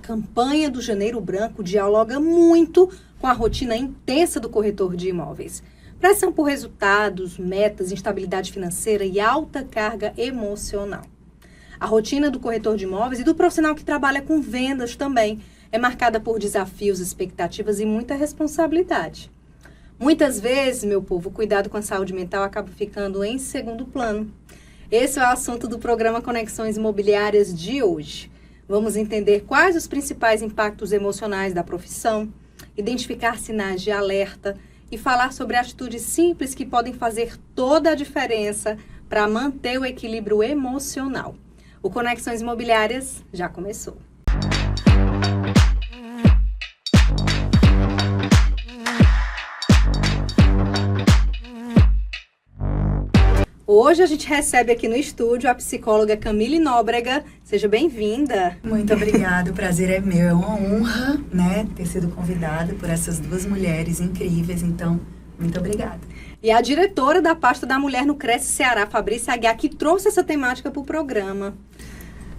campanha do Janeiro Branco dialoga muito com a rotina intensa do corretor de imóveis. Pressão por resultados, metas, instabilidade financeira e alta carga emocional. A rotina do corretor de imóveis e do profissional que trabalha com vendas também é marcada por desafios, expectativas e muita responsabilidade. Muitas vezes, meu povo, o cuidado com a saúde mental acaba ficando em segundo plano. Esse é o assunto do programa Conexões Imobiliárias de hoje. Vamos entender quais os principais impactos emocionais da profissão, identificar sinais de alerta e falar sobre atitudes simples que podem fazer toda a diferença para manter o equilíbrio emocional. O Conexões Imobiliárias já começou. Hoje a gente recebe aqui no estúdio a psicóloga Camille Nóbrega. Seja bem-vinda. Muito obrigada, o prazer é meu. É uma honra, ter sido convidada por essas duas mulheres incríveis. Então, muito obrigada. E a diretora da pasta da mulher no Cresce Ceará, Fabrícia Aguiar, que trouxe essa temática para o programa.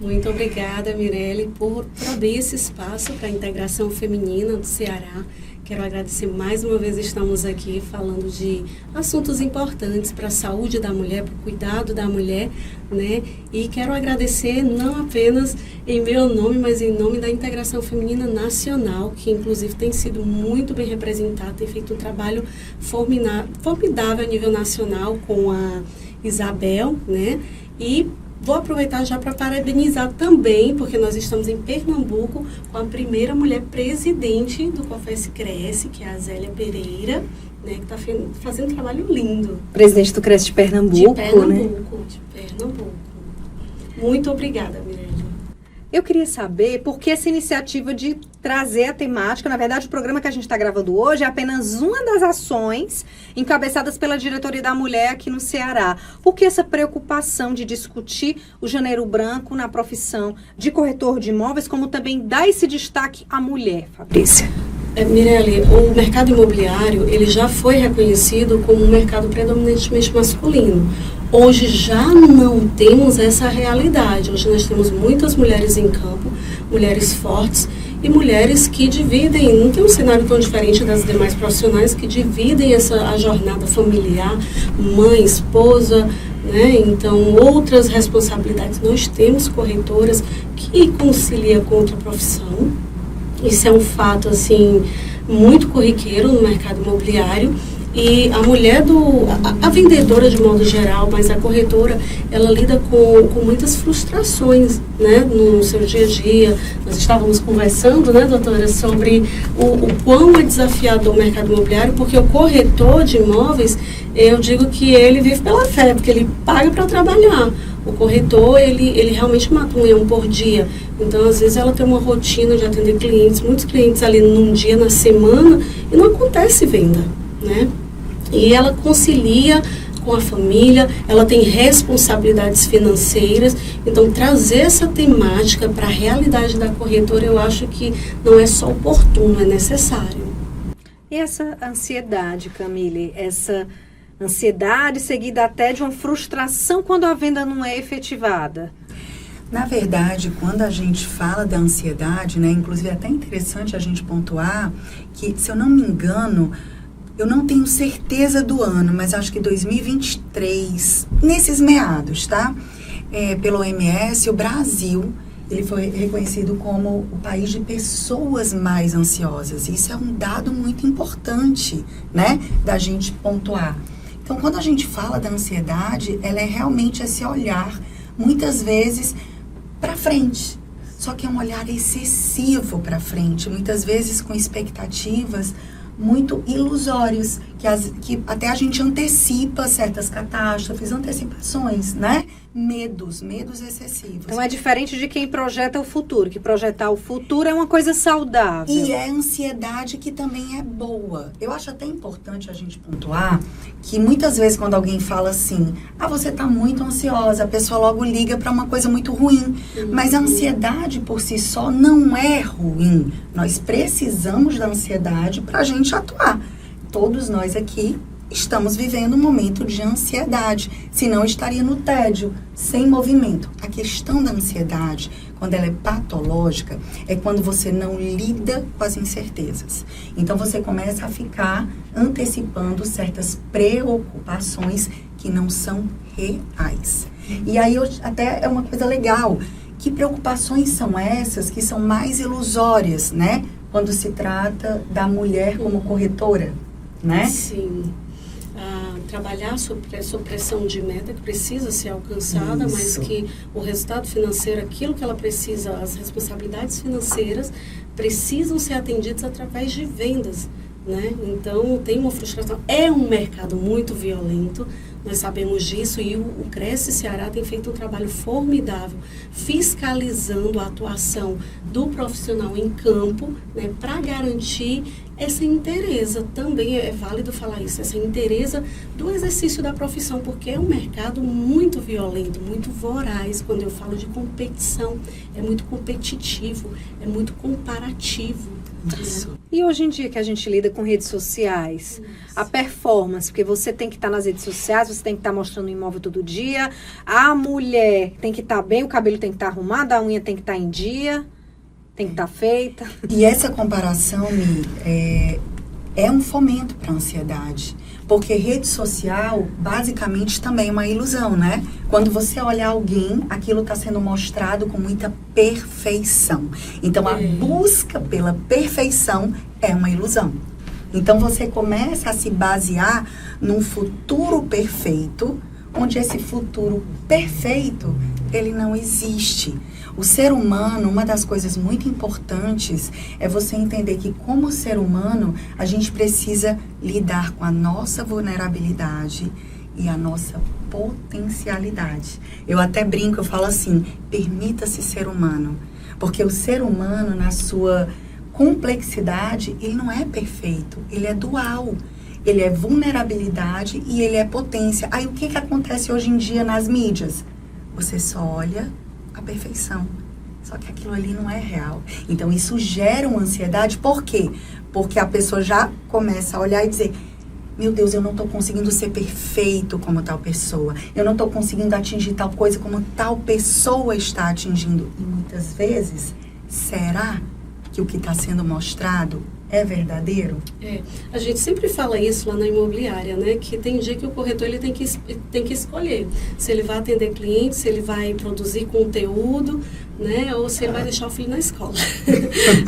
Muito obrigada, Mirelle, por abrir esse espaço para a integração feminina do Ceará. Quero agradecer mais uma vez, estamos aqui falando de assuntos importantes para a saúde da mulher, para o cuidado da mulher, E quero agradecer não apenas em meu nome, mas em nome da Integração Feminina Nacional, que inclusive tem sido muito bem representada, tem feito um trabalho formidável a nível nacional com a Isabel, E vou aproveitar já para parabenizar também, porque nós estamos em Pernambuco com a primeira mulher presidente do COFES Cresce, que é a Zélia Pereira, que está fazendo um trabalho lindo. Presidente do Cresce de Pernambuco, de Pernambuco. Muito obrigada, Mirelle. Eu queria saber por que essa iniciativa de trazer a temática. Na verdade, o programa que a gente está gravando hoje é apenas uma das ações encabeçadas pela Diretoria da Mulher aqui no Ceará. Por que essa preocupação de discutir o Janeiro Branco na profissão de corretor de imóveis, como também dar esse destaque à mulher, Fabrícia? Mirelle, o mercado imobiliário ele já foi reconhecido como um mercado predominantemente masculino. Hoje já não temos essa realidade. Hoje nós temos muitas mulheres em campo, mulheres fortes e mulheres que dividem, não tem um cenário tão diferente das demais profissionais, que dividem a jornada familiar, mãe, esposa, Então, outras responsabilidades. Nós temos corretoras que conciliam com outra profissão. Isso é um fato, muito corriqueiro no mercado imobiliário. E a mulher, a vendedora de modo geral, mas a corretora, ela lida com muitas frustrações, no seu dia a dia. Nós estávamos conversando, doutora, sobre o quão é desafiador o mercado imobiliário, porque o corretor de imóveis, eu digo que ele vive pela fé, porque ele paga para trabalhar. O corretor, ele realmente mata um leão por dia. Então, às vezes, ela tem uma rotina de atender clientes, muitos clientes ali num dia, na semana, e não acontece venda, E ela concilia com a família, ela tem responsabilidades financeiras. Então, trazer essa temática para a realidade da corretora, eu acho que não é só oportuno, é necessário. E essa ansiedade, Camille, essa ansiedade seguida até de uma frustração quando a venda não é efetivada? Na verdade, quando a gente fala da ansiedade, inclusive é até interessante a gente pontuar que, se eu não me engano, eu não tenho certeza do ano, mas acho que 2023, nesses meados, pela OMS, o Brasil, ele foi reconhecido como o país de pessoas mais ansiosas. Isso é um dado muito importante, da gente pontuar. Então, quando a gente fala da ansiedade, ela é realmente esse olhar, muitas vezes, para frente. Só que é um olhar excessivo para frente, muitas vezes com expectativas muito ilusórios, que até a gente antecipa certas catástrofes, antecipações, Medos excessivos. Então é diferente de quem projeta o futuro, que projetar o futuro é uma coisa saudável. E é ansiedade que também é boa. Eu acho até importante a gente pontuar que muitas vezes quando alguém fala assim, você está muito ansiosa, a pessoa logo liga para uma coisa muito ruim. Mas a ansiedade por si só não é ruim. Nós precisamos da ansiedade para a gente atuar. Todos nós aqui estamos vivendo um momento de ansiedade, senão estaria no tédio, sem movimento. A questão da ansiedade, quando ela é patológica, é quando você não lida com as incertezas. Então, você começa a ficar antecipando certas preocupações que não são reais. E aí, até é uma coisa legal, que preocupações são essas que são mais ilusórias, né? Quando se trata da mulher como corretora, né? Sim. Trabalhar sobre supressão de meta que precisa ser alcançada, mas que o resultado financeiro, aquilo que ela precisa, as responsabilidades financeiras precisam ser atendidas através de vendas, né? Então, tem uma frustração. É um mercado muito violento, nós sabemos disso, e o Cresce Ceará tem feito um trabalho formidável, fiscalizando a atuação do profissional em campo, né, para garantir essa inteireza. Também é válido falar isso, essa inteireza do exercício da profissão, porque é um mercado muito violento, muito voraz. Quando eu falo de competição, é muito competitivo, é muito comparativo. Isso. E hoje em dia que a gente lida com redes sociais, a performance, porque você tem que estar nas redes sociais, você tem que estar mostrando o imóvel todo dia, a mulher tem que estar bem, o cabelo tem que estar arrumado, a unha tem que estar em dia, tem que estar feita. E essa comparação, Mi, é um fomento para a ansiedade. Porque rede social, basicamente, também é uma ilusão, né? Quando você olha alguém, aquilo está sendo mostrado com muita perfeição. Então, a busca pela perfeição é uma ilusão. Então, você começa a se basear num futuro perfeito, onde esse futuro perfeito, ele não existe. O ser humano, uma das coisas muito importantes é você entender que, como ser humano, a gente precisa lidar com a nossa vulnerabilidade e a nossa potencialidade. Eu até brinco, eu falo assim, permita-se ser humano. Porque o ser humano, na sua complexidade, ele não é perfeito, ele é dual. Ele é vulnerabilidade e ele é potência. Aí, o que acontece hoje em dia nas mídias? Você só olha a perfeição. Só que aquilo ali não é real. Então, isso gera uma ansiedade. Por quê? Porque a pessoa já começa a olhar e dizer, meu Deus, eu não estou conseguindo ser perfeito como tal pessoa. Eu não estou conseguindo atingir tal coisa como tal pessoa está atingindo. E muitas vezes, será que o que está sendo mostrado é verdadeiro? A gente sempre fala isso lá na imobiliária, né? Que tem dia que o corretor ele tem que escolher se ele vai atender clientes, se ele vai produzir conteúdo, né? Ou se ele vai deixar o filho na escola.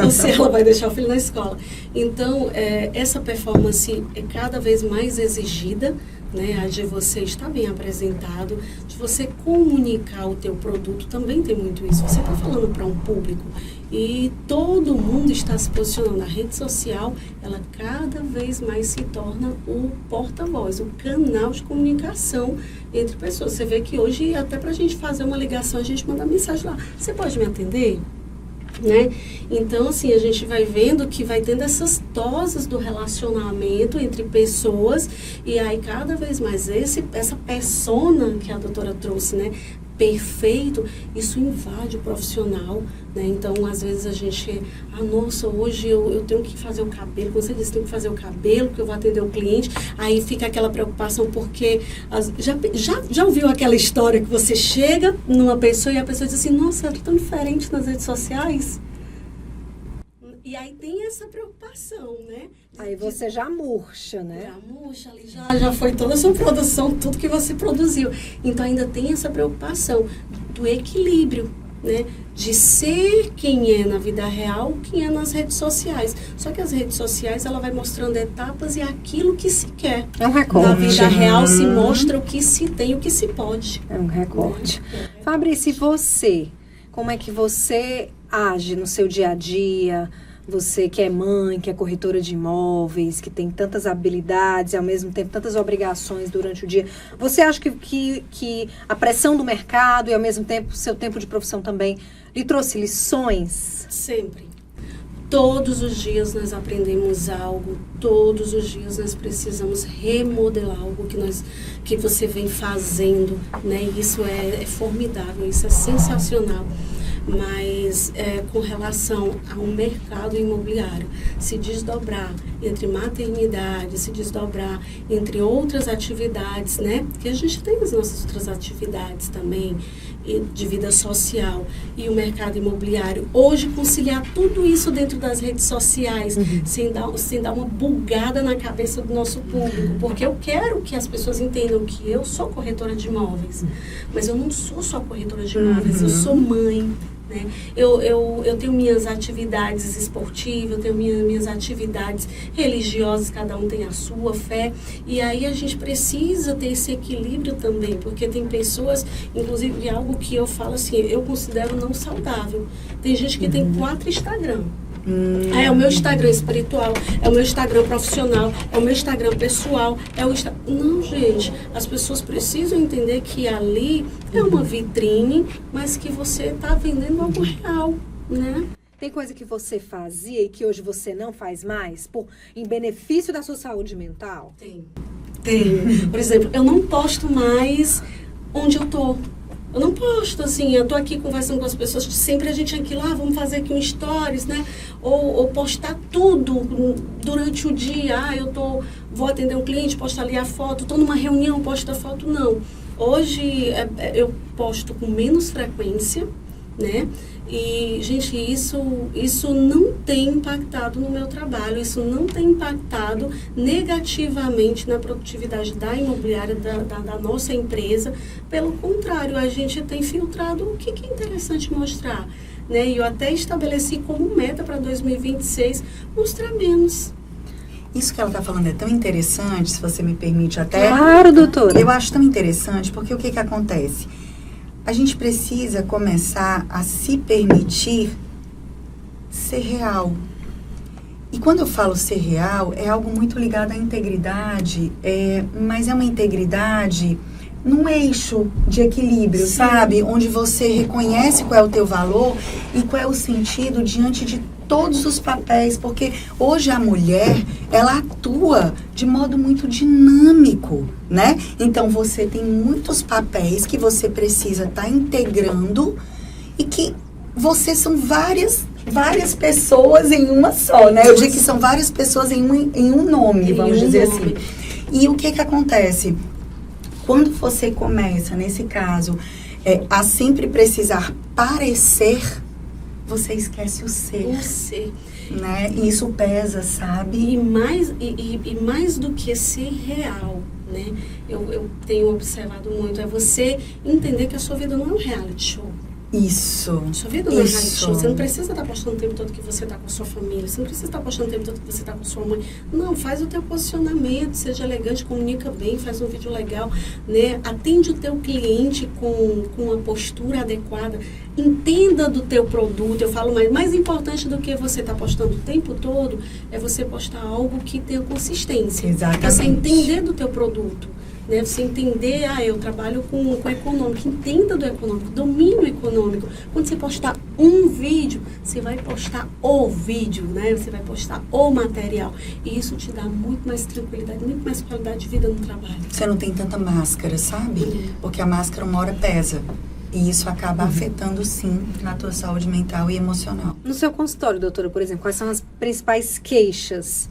Ou se ela vai deixar o filho na escola. Então, essa performance é cada vez mais exigida, né, de você estar bem apresentado, de você comunicar o teu produto, também tem muito isso. Você está falando para um público e todo mundo está se posicionando. A rede social, ela cada vez mais se torna o porta-voz, o canal de comunicação entre pessoas. Você vê que hoje, até para a gente fazer uma ligação, a gente manda mensagem lá, você pode me atender? Né? Então, assim, a gente vai vendo que vai tendo essas doses do relacionamento entre pessoas e aí cada vez mais essa persona que a doutora trouxe, né? Perfeito, isso invade o profissional, né? Então, às vezes a gente, nossa, hoje eu tenho que fazer o cabelo, como você disse, tenho que fazer o cabelo, porque eu vou atender o cliente, aí fica aquela preocupação, porque já ouviu aquela história que você chega numa pessoa e a pessoa diz assim, nossa, ela é tão diferente nas redes sociais? E aí tem essa preocupação, né? Aí você já murcha, né? Já murcha ali, já foi toda a sua produção, tudo que você produziu. Então ainda tem essa preocupação do equilíbrio, né? De ser quem é na vida real, quem é nas redes sociais. Só que as redes sociais, ela vai mostrando etapas e aquilo que se quer. É um recorte. Na vida real se mostra o que se tem, o que se pode. É um recorte. Fabrício, e você? Como é que você age no seu dia a dia? Você que é mãe, que é corretora de imóveis, que tem tantas habilidades e ao mesmo tempo tantas obrigações durante o dia. Você acha que a pressão do mercado e ao mesmo tempo o seu tempo de profissão também lhe trouxe lições? Sempre. Todos os dias nós aprendemos algo, todos os dias nós precisamos remodelar algo que você vem fazendo, né? Isso é formidável, isso é sensacional. mas com relação ao mercado imobiliário, se desdobrar entre maternidade, se desdobrar entre outras atividades, né? Porque a gente tem as nossas outras atividades também, de vida social e o mercado imobiliário. Hoje, conciliar tudo isso dentro das redes sociais, sem dar uma bugada na cabeça do nosso público, porque eu quero que as pessoas entendam que eu sou corretora de imóveis, mas eu não sou só corretora de imóveis, eu sou mãe, né? Eu tenho minhas atividades esportivas, eu tenho minhas atividades religiosas, cada um tem a sua fé, e aí a gente precisa ter esse equilíbrio também, porque tem pessoas, inclusive algo que eu falo assim, eu considero não saudável. Tem gente que tem 4 Instagram. É o meu Instagram espiritual, é o meu Instagram profissional, é o meu Instagram pessoal, Não, gente, as pessoas precisam entender que ali é uma vitrine, mas que você está vendendo algo real, né? Tem coisa que você fazia e que hoje você não faz mais, em benefício da sua saúde mental? Tem. Por exemplo, eu não posto mais onde eu tô. Eu não posto, assim, eu tô aqui conversando com as pessoas, sempre a gente aqui lá, vamos fazer aqui um stories, né? Ou postar tudo durante o dia. Vou atender um cliente, posto ali a foto, tô numa reunião, posto a foto, não. Hoje eu posto com menos frequência, né? E, gente, isso não tem impactado no meu trabalho, isso não tem impactado negativamente na produtividade da imobiliária, da nossa empresa. Pelo contrário, a gente tem filtrado o que é interessante mostrar, né? E eu até estabeleci como meta para 2026 mostrar menos. Isso que ela está falando é tão interessante, se você me permite até... Claro, doutora. Eu acho tão interessante, porque o que acontece? A gente precisa começar a se permitir ser real. E quando eu falo ser real, é algo muito ligado à integridade, mas é uma integridade num eixo de equilíbrio, Sim. sabe? Onde você reconhece qual é o teu valor e qual é o sentido diante de todos os papéis, porque hoje a mulher, ela atua de modo muito dinâmico, né? Então, você tem muitos papéis que você precisa estar integrando e que você são várias pessoas em uma só, né? Eu digo que são várias pessoas em um nome, vamos dizer assim. E o que acontece? Quando você começa, nesse caso, a sempre precisar parecer, você esquece o ser. O ser. Né? E isso pesa, sabe? E mais do que ser real, né? Eu tenho observado muito, é você entender que a sua vida não é um reality show. Isso. Sua vida não é reality show. Você não precisa estar postando o tempo todo que você está com a sua família. Você não precisa estar postando o tempo todo que você está com a sua mãe. Não, faz o teu posicionamento, seja elegante, comunica bem, faz um vídeo legal, né? Atende o teu cliente com uma postura adequada. Entenda do teu produto. Eu falo mais importante do que você estar postando o tempo todo é você postar algo que tenha consistência. Exatamente. Você entender do teu produto. Né? Você entender, eu trabalho com econômico, entenda do econômico, domínio econômico. Quando você postar um vídeo, você vai postar o vídeo, né? Você vai postar o material. E isso te dá muito mais tranquilidade, muito mais qualidade de vida no trabalho. Você não tem tanta máscara, sabe? Porque a máscara uma hora pesa. E isso acaba afetando, sim, na tua saúde mental e emocional. No seu consultório, doutora, por exemplo, quais são as principais queixas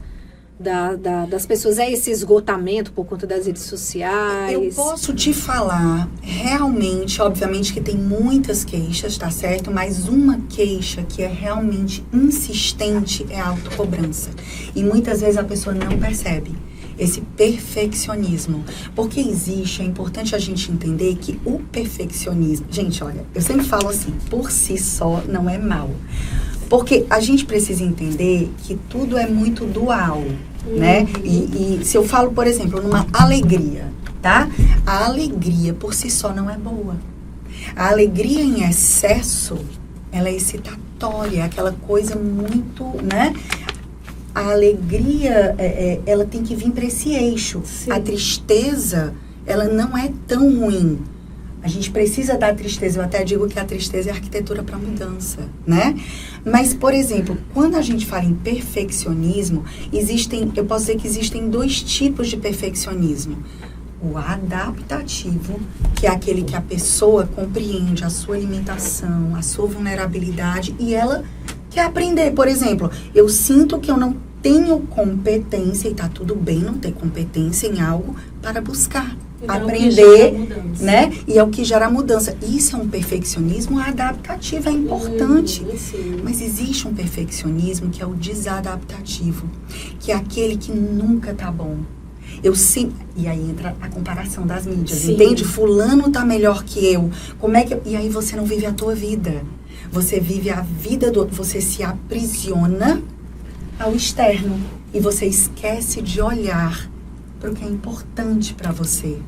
das pessoas? É esse esgotamento por conta das redes sociais? Eu posso te falar, realmente, obviamente que tem muitas queixas, tá certo? Mas uma queixa que é realmente insistente é a autocobrança. E muitas vezes a pessoa não percebe esse perfeccionismo. Porque é importante a gente entender que o perfeccionismo... Gente, olha, eu sempre falo assim, por si só não é mal. Porque a gente precisa entender que tudo é muito dual, né? E se eu falo, por exemplo, numa alegria, tá? A alegria por si só não é boa. A alegria em excesso, ela é excitatória, aquela coisa muito, né? A alegria, ela tem que vir para esse eixo. Sim. A tristeza, ela não é tão ruim. A gente precisa da tristeza. Eu até digo que a tristeza é a arquitetura para mudança, né? Mas, por exemplo, quando a gente fala em perfeccionismo, eu posso dizer que existem 2 tipos de perfeccionismo. O adaptativo, que é aquele que a pessoa compreende a sua limitação, a sua vulnerabilidade e ela quer aprender. Por exemplo, eu sinto que eu não tenho competência, e tá tudo bem não ter competência em algo, para buscar, então, aprender, né? E é o que gera mudança. Isso é um perfeccionismo adaptativo, é importante. Mas existe um perfeccionismo que é o desadaptativo, que é aquele que nunca tá bom. E aí entra a comparação das mídias, entende? Fulano tá melhor que eu. Como é que e aí você não vive a tua vida. Você vive a vida do outro, você se aprisiona ao externo e você esquece de olhar para o que é importante para você.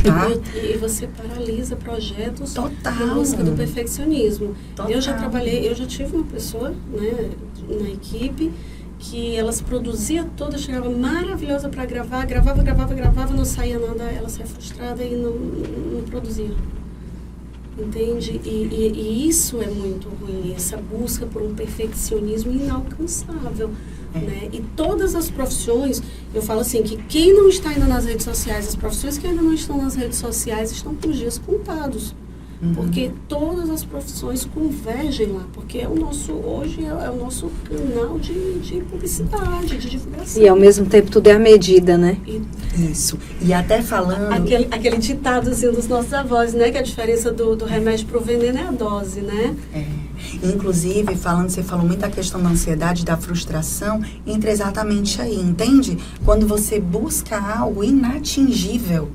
Tá? E você paralisa projetos Total. em busca do perfeccionismo. Total. Eu já tive uma pessoa, né, na equipe que ela se produzia toda, chegava maravilhosa para gravar, gravava, não saía nada, ela saía frustrada e não produzia. Entende? E isso é muito ruim, essa busca por um perfeccionismo inalcançável. Né? E todas as profissões, eu falo assim, que quem não está ainda nas redes sociais, as profissões que ainda não estão nas redes sociais estão com os dias contados. Porque todas as profissões convergem lá, porque hoje é o nosso canal de publicidade, de divulgação. E ao mesmo tempo tudo é a medida, né? Isso. E até falando... Aquele ditadozinho dos nossos avós, né? Que a diferença do remédio para o veneno é a dose, né? Inclusive, você falou muito a questão da ansiedade, da frustração, entra exatamente aí, entende? Quando você busca algo inatingível,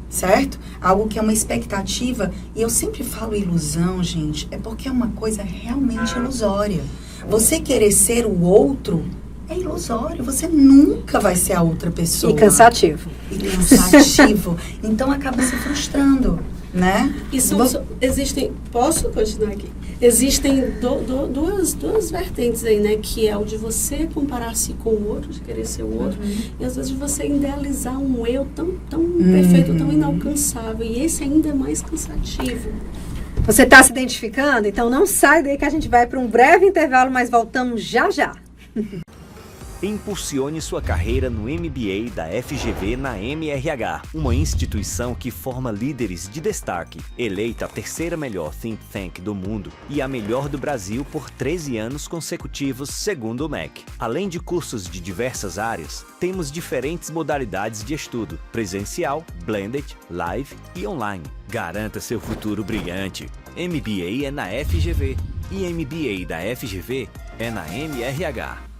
certo? Algo que é uma expectativa. E eu sempre falo ilusão, gente, é porque é uma coisa realmente ilusória. Você querer ser o outro é ilusório. Você nunca vai ser a outra pessoa. E cansativo. Então acaba se frustrando, né? Posso continuar aqui? Existem duas vertentes aí, né? Que é o de você comparar-se com o outro, de querer ser o outro, e às vezes de você idealizar um eu tão perfeito, tão inalcançável. E esse ainda é mais cansativo. Você está se identificando? Então não sai daí que a gente vai para um breve intervalo, mas voltamos já já. Impulsione sua carreira no MBA da FGV na MRH, uma instituição que forma líderes de destaque, eleita a terceira melhor think tank do mundo e a melhor do Brasil por 13 anos consecutivos, segundo o MEC. Além de cursos de diversas áreas, temos diferentes modalidades de estudo, presencial, blended, live e online. Garanta seu futuro brilhante. MBA é na FGV e MBA da FGV é na MRH.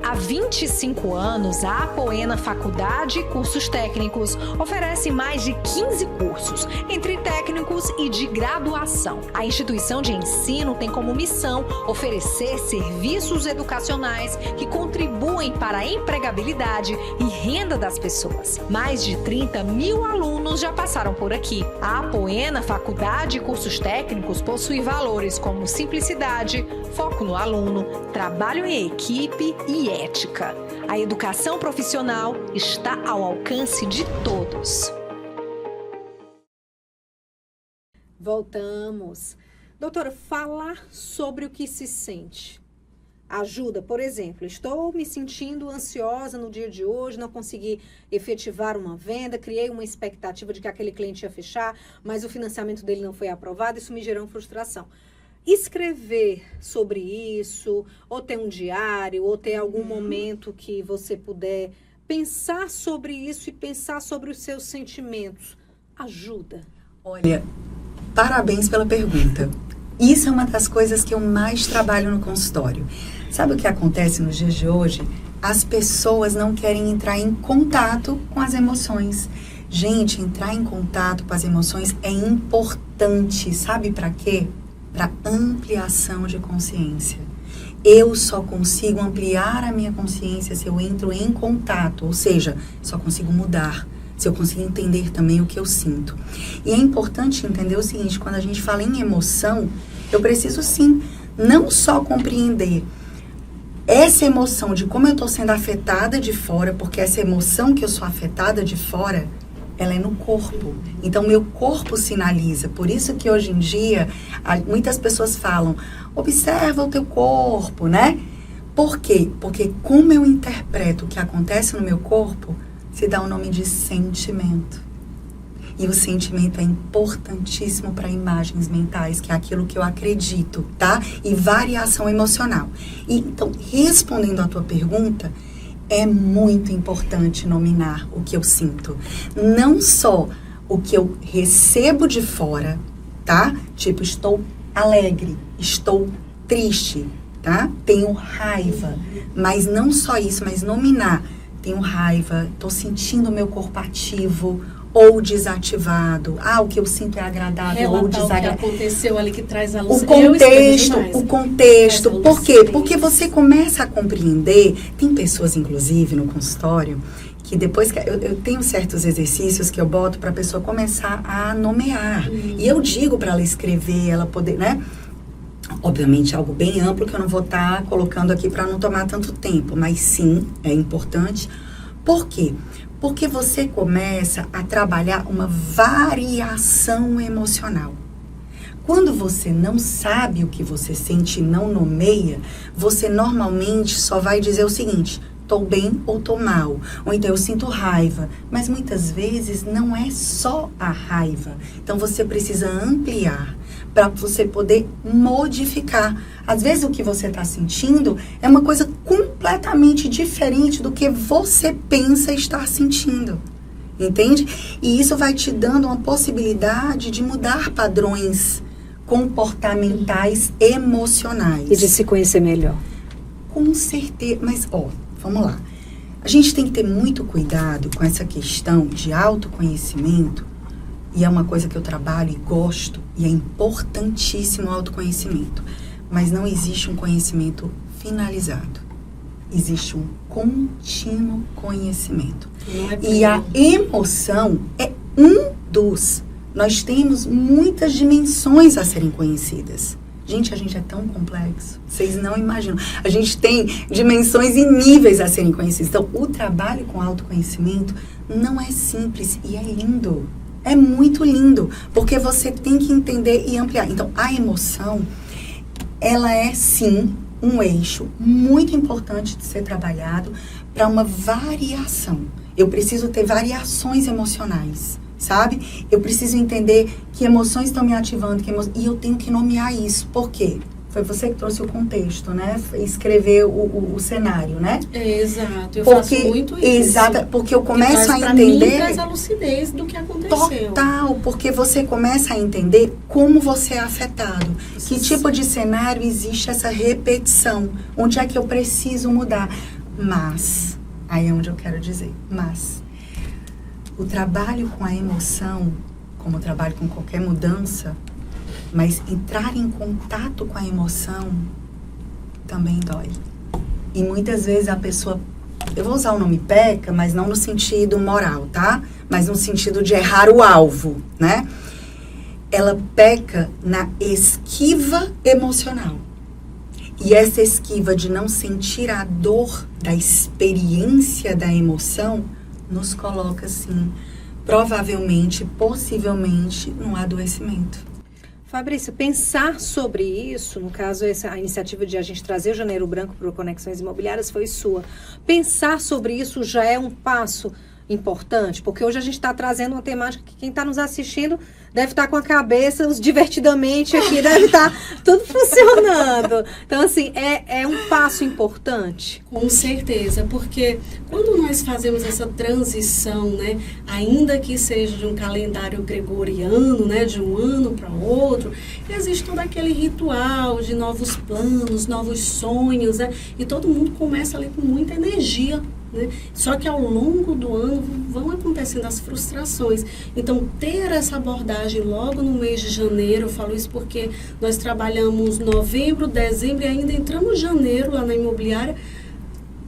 Há 25 anos, a Apoena Faculdade e Cursos Técnicos oferece mais de 15 cursos, entre técnicos e de graduação. A instituição de ensino tem como missão oferecer serviços educacionais que contribuem para a empregabilidade e renda das pessoas. Mais de 30 mil alunos já passaram por aqui. A Apoena Faculdade e Cursos Técnicos possui valores como simplicidade, foco no aluno, trabalho em equipe e ética. A educação profissional está ao alcance de todos. Voltamos. Doutora, falar sobre o que se sente ajuda? Por exemplo, estou me sentindo ansiosa no dia de hoje, não consegui efetivar uma venda, criei uma expectativa de que aquele cliente ia fechar, mas o financiamento dele não foi aprovado, isso me gerou frustração. Escrever sobre isso, ou ter um diário, ou ter algum momento que você puder pensar sobre isso e pensar sobre os seus sentimentos, ajuda? Olha, parabéns pela pergunta. Isso é uma das coisas que eu mais trabalho no consultório. Sabe o que acontece nos dias de hoje? As pessoas não querem entrar em contato com as emoções. Gente, entrar em contato com as emoções é importante. Sabe para quê? Para ampliação de consciência. Eu só consigo ampliar a minha consciência se eu entro em contato, ou seja, só consigo mudar, se eu conseguir entender também o que eu sinto. E é importante entender o seguinte, quando a gente fala em emoção, eu preciso sim, não só compreender essa emoção de como eu estou sendo afetada de fora, porque essa emoção que eu sou afetada de fora, ela é no corpo. Então, meu corpo sinaliza. Por isso que hoje em dia, muitas pessoas falam, observa o teu corpo, né? Por quê? Porque como eu interpreto o que acontece no meu corpo, se dá o nome de sentimento. E o sentimento é importantíssimo para imagens mentais, que é aquilo que eu acredito, tá? E variação emocional. E, então, respondendo à tua pergunta, é muito importante nominar o que eu sinto. Não só o que eu recebo de fora, tá? Tipo, estou alegre, estou triste, tá? Tenho raiva. Mas não só isso, mas nominar. Tenho raiva, estou sentindo o meu corpo ativo ou desativado. O que eu sinto é agradável ou desagradável. O que aconteceu ali que traz a luz. O contexto. Por quê? Porque você começa a compreender. Tem pessoas, inclusive, no consultório, que depois que eu tenho certos exercícios que eu boto para a pessoa começar a nomear. E eu digo para ela escrever, ela poder, né? Obviamente, algo bem amplo que eu não vou estar colocando aqui para não tomar tanto tempo, mas sim, é importante. Por quê? Porque você começa a trabalhar uma variação emocional. Quando você não sabe o que você sente e não nomeia, você normalmente só vai dizer o seguinte: estou bem ou estou mal. Ou então eu sinto raiva. Mas muitas vezes não é só a raiva. Então você precisa ampliar para você poder modificar. Às vezes o que você está sentindo é uma coisa completamente diferente do que você pensa estar sentindo. Entende? E isso vai te dando uma possibilidade de mudar padrões comportamentais, emocionais. E de se conhecer melhor. Com certeza. Mas, vamos lá. A gente tem que ter muito cuidado com essa questão de autoconhecimento. E é uma coisa que eu trabalho e gosto, e é importantíssimo o autoconhecimento. Mas não existe um conhecimento finalizado. Existe um contínuo conhecimento. E a emoção é um dos. Nós temos muitas dimensões a serem conhecidas. Gente, a gente é tão complexo. Vocês não imaginam. A gente tem dimensões e níveis a serem conhecidos. Então, o trabalho com autoconhecimento não é simples e é lindo. É muito lindo, porque você tem que entender e ampliar. Então, a emoção, ela é, sim, um eixo muito importante de ser trabalhado para uma variação. Eu preciso ter variações emocionais, sabe? Eu preciso entender que emoções estão me ativando, e eu tenho que nomear isso. Por quê? Foi você que trouxe o contexto, né? Escrever o cenário, né? Exato, eu faço muito isso. Exato, porque eu começo a entender... Mim, traz a lucidez do que aconteceu. Total, porque você começa a entender como você é afetado. Que tipo de cenário existe essa repetição? Onde é que eu preciso mudar? Mas, aí é onde eu quero dizer, mas o trabalho com a emoção, como o trabalho com qualquer mudança, mas entrar em contato com a emoção também dói. E muitas vezes a pessoa, eu vou usar o nome peca, mas não no sentido moral, tá? Mas no sentido de errar o alvo, né? Ela peca na esquiva emocional. E essa esquiva de não sentir a dor da experiência da emoção nos coloca, assim, provavelmente, possivelmente, num adoecimento. Fabrício, pensar sobre isso, no caso, a iniciativa de a gente trazer o Janeiro Branco para o Conexões Imobiliárias foi sua. Pensar sobre isso já é um passo importante, porque hoje a gente está trazendo uma temática que quem está nos assistindo deve estar com a cabeça, os divertidamente aqui, deve estar tudo funcionando. Então, assim, é um passo importante. Com certeza, porque quando nós fazemos essa transição, né, ainda que seja de um calendário gregoriano, né, de um ano para outro, existe todo aquele ritual de novos planos, novos sonhos, né, e todo mundo começa ali com muita energia, né? Só que ao longo do ano vão acontecendo as frustrações. Então, ter essa abordagem logo no mês de janeiro, eu falo isso porque nós trabalhamos novembro, dezembro e ainda entramos em janeiro lá na imobiliária,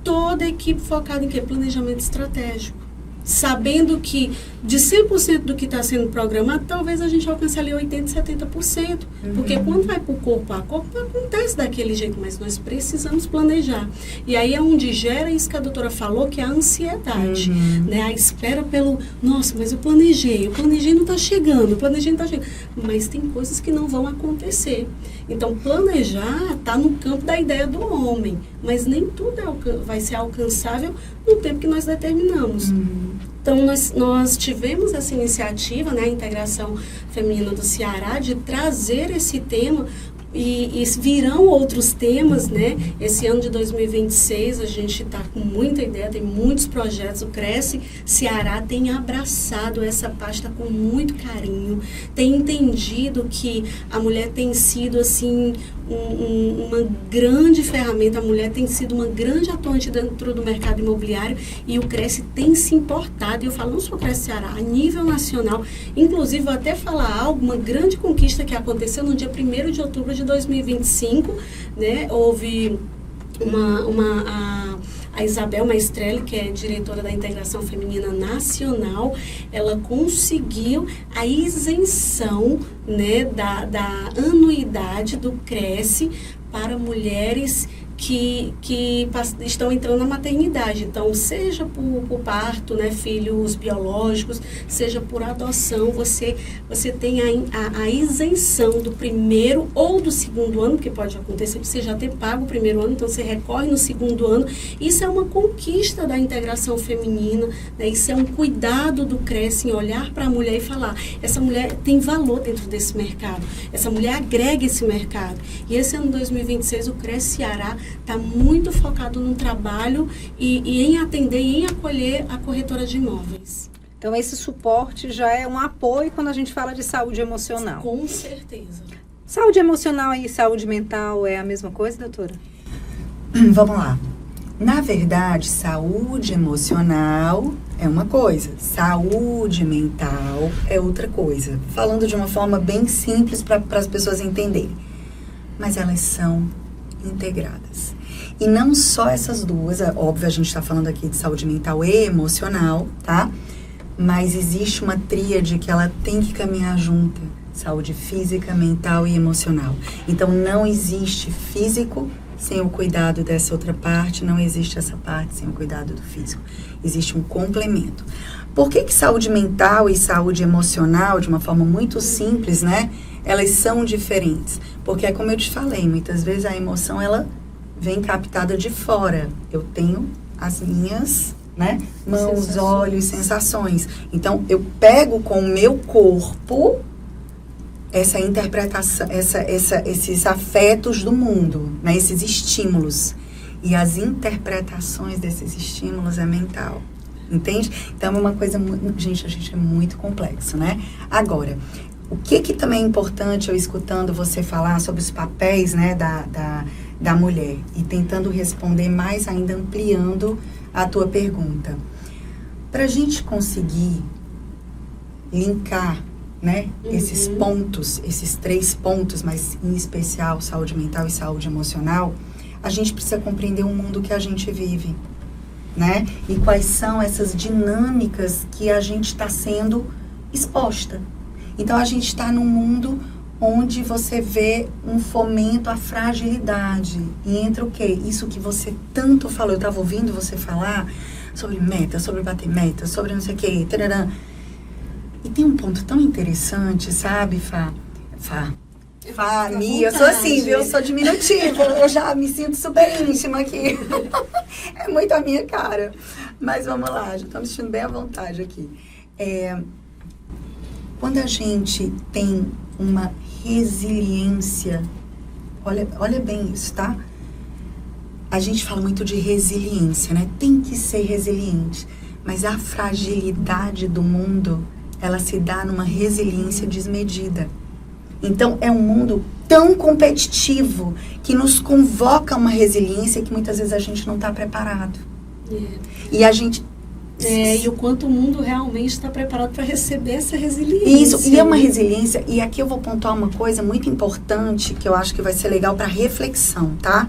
toda a equipe focada em quê? Planejamento estratégico. Sabendo que de 100% do que está sendo programado, talvez a gente alcance ali 80%, 70%. Porque quando vai para o corpo a corpo, não acontece daquele jeito, mas nós precisamos planejar. E aí é onde gera isso que a doutora falou, que é a ansiedade. Né? A espera pelo, nossa, mas eu planejei não está chegando, Mas tem coisas que não vão acontecer. Então, planejar está no campo da ideia do homem, mas nem tudo vai ser alcançável no tempo que nós determinamos. Então, nós tivemos essa iniciativa, né, a Integração Feminina do Ceará, de trazer esse tema e virão outros temas, né? Esse ano de 2026 a gente está com muita ideia, tem muitos projetos. O Cresce Ceará tem abraçado essa pasta com muito carinho, tem entendido que a mulher tem sido assim uma grande ferramenta, a mulher tem sido uma grande atuante dentro do mercado imobiliário, e o Cresce tem se importado, e eu falo não só o Cresce Ceará, a nível nacional. Inclusive, vou até falar algo, uma grande conquista que aconteceu no dia 1º de outubro de 2025, né? Houve a Isabel Maestrelli, que é diretora da Integração Feminina Nacional, ela conseguiu a isenção, né, da anuidade do Cresce para mulheres que estão entrando na maternidade. Então, seja por parto, né, filhos biológicos, seja por adoção, você tem a isenção do 1º ou do 2º ano, que pode acontecer que você já ter pago o 1º ano, então você recorre no 2º ano. Isso é uma conquista da integração feminina, né? Isso é um cuidado do Cresce em olhar para a mulher e falar, essa mulher tem valor dentro desse mercado, essa mulher agrega esse mercado. E esse ano 2026, o Cresce Ceará está muito focado no trabalho e em atender e em acolher a corretora de imóveis. Então, esse suporte já é um apoio quando a gente fala de saúde emocional. Com certeza. Saúde emocional e saúde mental é a mesma coisa, doutora? Vamos lá. Na verdade, saúde emocional é uma coisa, saúde mental é outra coisa. Falando de uma forma bem simples para as pessoas entenderem. Mas elas são integradas. E não só essas duas, óbvio, a gente está falando aqui de saúde mental e emocional, tá? Mas existe uma tríade que ela tem que caminhar junta. Saúde física, mental e emocional. Então, não existe físico sem o cuidado dessa outra parte, não existe essa parte sem o cuidado do físico. Existe um complemento. Por que saúde mental e saúde emocional, de uma forma muito simples, né? Elas são diferentes. Porque é como eu te falei, muitas vezes a emoção, ela vem captada de fora. Eu tenho as minhas, né, mãos, olhos, sensações. Então, eu pego com o meu corpo essa interpretação, esses afetos do mundo, né, esses estímulos. E as interpretações desses estímulos é mental. Entende? Então, é uma coisa... Gente, a gente é muito complexo, né? Agora, o que também é importante, eu escutando você falar sobre os papéis, né, da mulher, e tentando responder mais ainda, ampliando a tua pergunta. Para a gente conseguir linkar, né, esses pontos, esses 3 pontos, mas em especial saúde mental e saúde emocional, a gente precisa compreender o mundo que a gente vive, né? E quais são essas dinâmicas que a gente está sendo exposta. Então, a gente está num mundo onde você vê um fomento à fragilidade. E entra o quê? Isso que você tanto falou. Eu estava ouvindo você falar sobre meta, sobre bater meta, sobre não sei o quê. Tarará. E tem um ponto tão interessante, sabe, Fá, Mi, eu sou assim, viu? Eu sou diminutivo. Eu já me sinto super íntima aqui. É muito a minha cara. Mas vamos lá, já estou me sentindo bem à vontade aqui. Quando a gente tem uma resiliência, olha bem isso, tá? A gente fala muito de resiliência, né? Tem que ser resiliente. Mas a fragilidade do mundo, ela se dá numa resiliência desmedida. Então, é um mundo tão competitivo que nos convoca a uma resiliência que muitas vezes a gente não está preparado. E a gente... e o quanto o mundo realmente está preparado para receber essa resiliência. Isso, e é uma resiliência, e aqui eu vou pontuar uma coisa muito importante, que eu acho que vai ser legal para reflexão, tá?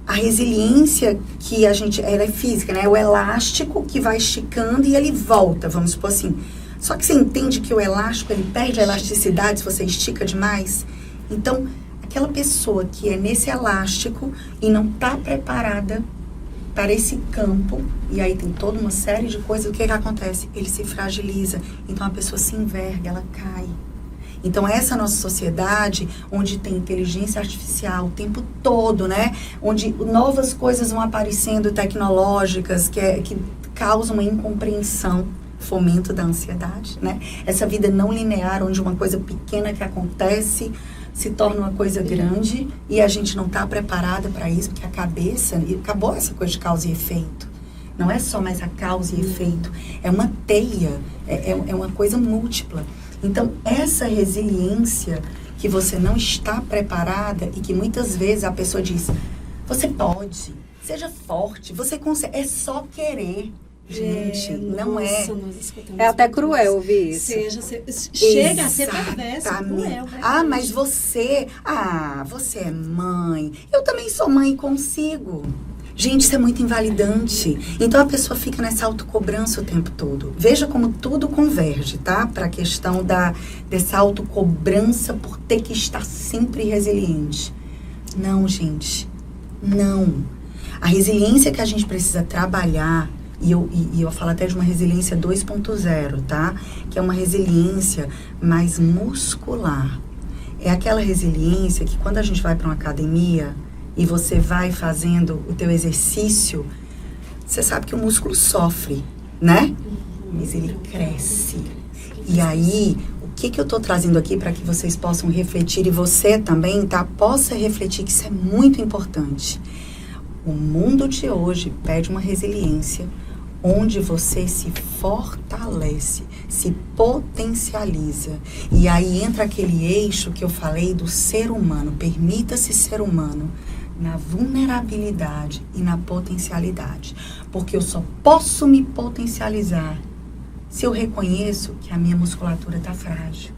A resiliência que a gente, ela é física, né? É o elástico que vai esticando e ele volta, vamos supor assim. Só que você entende que o elástico, ele perde a elasticidade se você estica demais. Então, aquela pessoa que é nesse elástico e não está preparada para esse campo, e aí tem toda uma série de coisas, o que acontece? Ele se fragiliza, então a pessoa se enverga, ela cai. Então essa nossa sociedade, onde tem inteligência artificial o tempo todo, né? Onde novas coisas vão aparecendo tecnológicas que causam uma incompreensão, fomento da ansiedade, né? Essa vida não linear, onde uma coisa pequena que acontece se torna uma coisa grande e a gente não está preparada para isso, porque a cabeça, e acabou essa coisa de causa e efeito. Não é só mais a causa e efeito, é uma teia, é uma coisa múltipla. Então, essa resiliência que você não está preparada e que muitas vezes a pessoa diz, você pode, seja forte, você consegue, é só querer. Gente, não é. É até cruel ouvir isso. Chega a ser perverso, cruel. Mas você é mãe. Eu também sou mãe e consigo. Gente, isso é muito invalidante. Então a pessoa fica nessa autocobrança o tempo todo. Veja como tudo converge, tá? Para a questão dessa autocobrança por ter que estar sempre resiliente. Não, gente. Não. A resiliência que a gente precisa trabalhar, e eu falo até de uma resiliência 2.0, tá? Que é uma resiliência mais muscular. É aquela resiliência que quando a gente vai para uma academia e você vai fazendo o teu exercício, você sabe que o músculo sofre, né? Mas ele cresce. E aí, o que eu tô trazendo aqui para que vocês possam refletir, e você também, tá? Possa refletir, que isso é muito importante. O mundo de hoje pede uma resiliência onde você se fortalece, se potencializa. E aí entra aquele eixo que eu falei do ser humano. Permita-se ser humano na vulnerabilidade e na potencialidade. Porque eu só posso me potencializar se eu reconheço que a minha musculatura está frágil.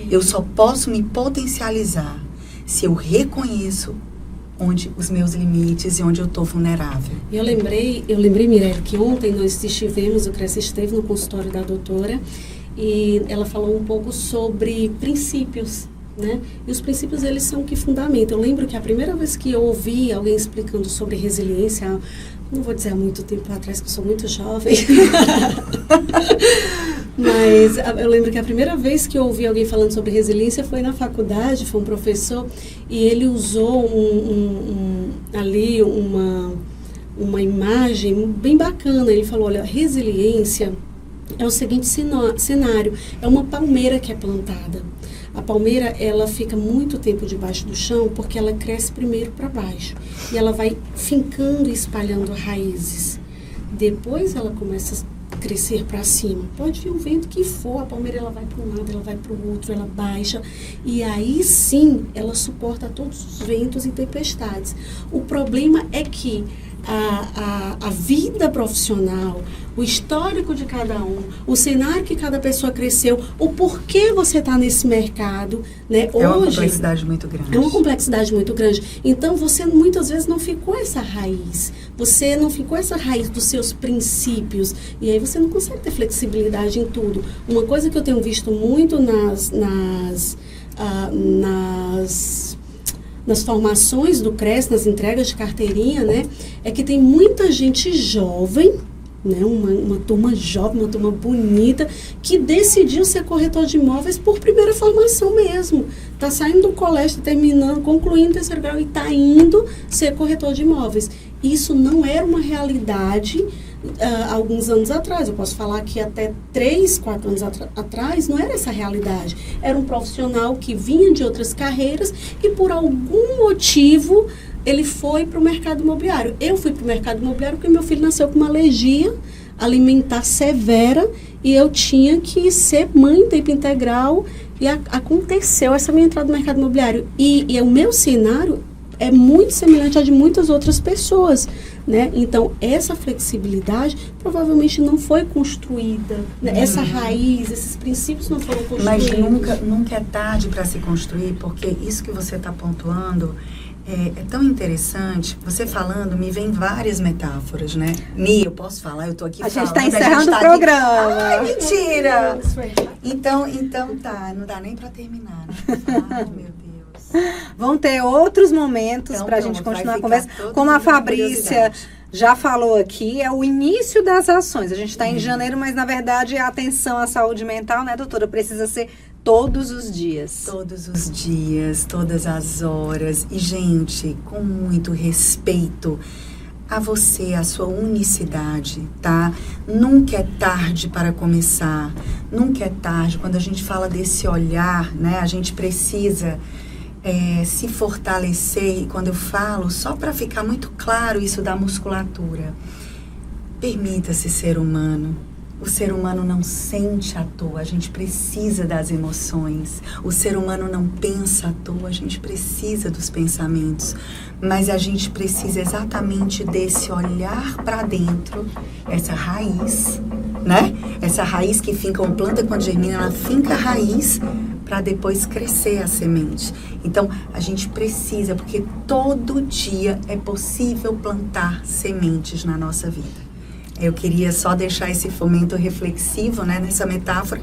Eu só posso me potencializar se eu reconheço onde os meus limites e onde eu estou vulnerável. Eu lembrei, Mirelle, que ontem nós estivemos, o Cresce esteve no consultório da doutora e ela falou um pouco sobre princípios, né? E os princípios, eles são o que fundamentam. Eu lembro que a primeira vez que eu ouvi alguém explicando sobre resiliência, não vou dizer há muito tempo atrás, que eu sou muito jovem, mas eu lembro que a primeira vez que eu ouvi alguém falando sobre resiliência foi na faculdade, foi um professor, e ele usou ali uma imagem bem bacana. Ele falou, olha, resiliência é o seguinte cenário, é uma palmeira que é plantada. A palmeira, ela fica muito tempo debaixo do chão porque ela cresce primeiro para baixo. E ela vai fincando e espalhando raízes. Depois ela começa a crescer para cima. Pode vir o vento que for, a palmeira ela vai para um lado, ela vai para o outro, ela baixa. E aí sim, ela suporta todos os ventos e tempestades. O problema é que a vida profissional, o histórico de cada um, o cenário que cada pessoa cresceu, o porquê você está nesse mercado, né? É uma complexidade muito grande. É uma complexidade muito grande. Então, você muitas vezes não ficou essa raiz. Você não ficou essa raiz dos seus princípios. E aí você não consegue ter flexibilidade em tudo. Uma coisa que eu tenho visto muito nas formações do Cresce, nas entregas de carteirinha, né, é que tem muita gente jovem, né, uma turma jovem, uma turma bonita, que decidiu ser corretor de imóveis por primeira formação mesmo. Está saindo do colégio, terminando, concluindo o terceiro grau e está indo ser corretor de imóveis. Isso não era uma realidade alguns anos atrás. Eu posso falar que até 3, 4 anos atrás não era essa realidade. Era um profissional que vinha de outras carreiras e por algum motivo ele foi para o mercado imobiliário. Eu fui para o mercado imobiliário porque meu filho nasceu com uma alergia alimentar severa e eu tinha que ser mãe em tempo integral e aconteceu essa minha entrada no mercado imobiliário. E o meu cenário é muito semelhante ao de muitas outras pessoas, né? Então, essa flexibilidade provavelmente não foi construída, né? Essa raiz, esses princípios não foram construídos. Mas nunca é tarde para se construir, porque isso que você está pontuando é tão interessante. Você falando, me vem várias metáforas, né? Eu posso falar? Eu estou aqui falando. A gente está encerrando o programa. Ai, mentira! Então tá, não dá nem para terminar. Né? Ai, meu Deus. Vão ter outros momentos para a gente continuar a conversa. Como a Fabrícia já falou aqui, é o início das ações. A gente está em janeiro, mas na verdade a atenção à saúde mental, né, doutora, precisa ser todos os dias. Todos os dias, todas as horas. E, gente, com muito respeito a você, a sua unicidade, tá? Nunca é tarde para começar, nunca é tarde. Quando a gente fala desse olhar, né, a gente precisa se fortalecer. E quando eu falo, só para ficar muito claro isso da musculatura, permita-se ser humano. O ser humano não sente à toa, a gente precisa das emoções. O ser humano não pensa à toa, a gente precisa dos pensamentos. Mas a gente precisa exatamente desse olhar para dentro, essa raiz, né? Essa raiz que finca uma planta quando germina, ela finca a raiz para depois crescer a semente. Então, a gente precisa, porque todo dia é possível plantar sementes na nossa vida. Eu queria só deixar esse fomento reflexivo, né, nessa metáfora,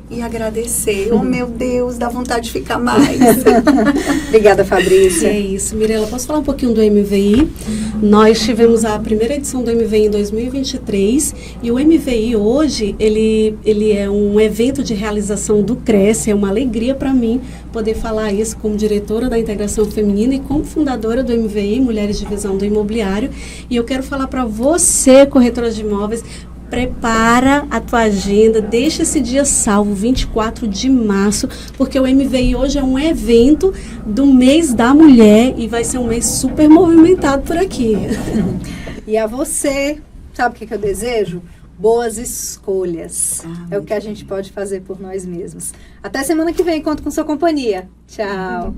e agradecer. Oh, meu Deus, dá vontade de ficar mais. Obrigada, Fabrícia. É isso, Mirela. Posso falar um pouquinho do MVI? Nós tivemos a primeira edição do MVI em 2023 e o MVI hoje, ele é um evento de realização do Cresce. É uma alegria para mim poder falar isso como diretora da integração feminina e como fundadora do MVI, Mulheres de Visão do Imobiliário. E eu quero falar para você, corretora de imóveis, prepara a tua agenda, deixa esse dia salvo, 24 de março, porque o MVI hoje é um evento do mês da mulher e vai ser um mês super movimentado por aqui. E a você, sabe o que eu desejo? Boas escolhas. É o que a gente pode fazer por nós mesmos. Até semana que vem, conto com sua companhia. Tchau.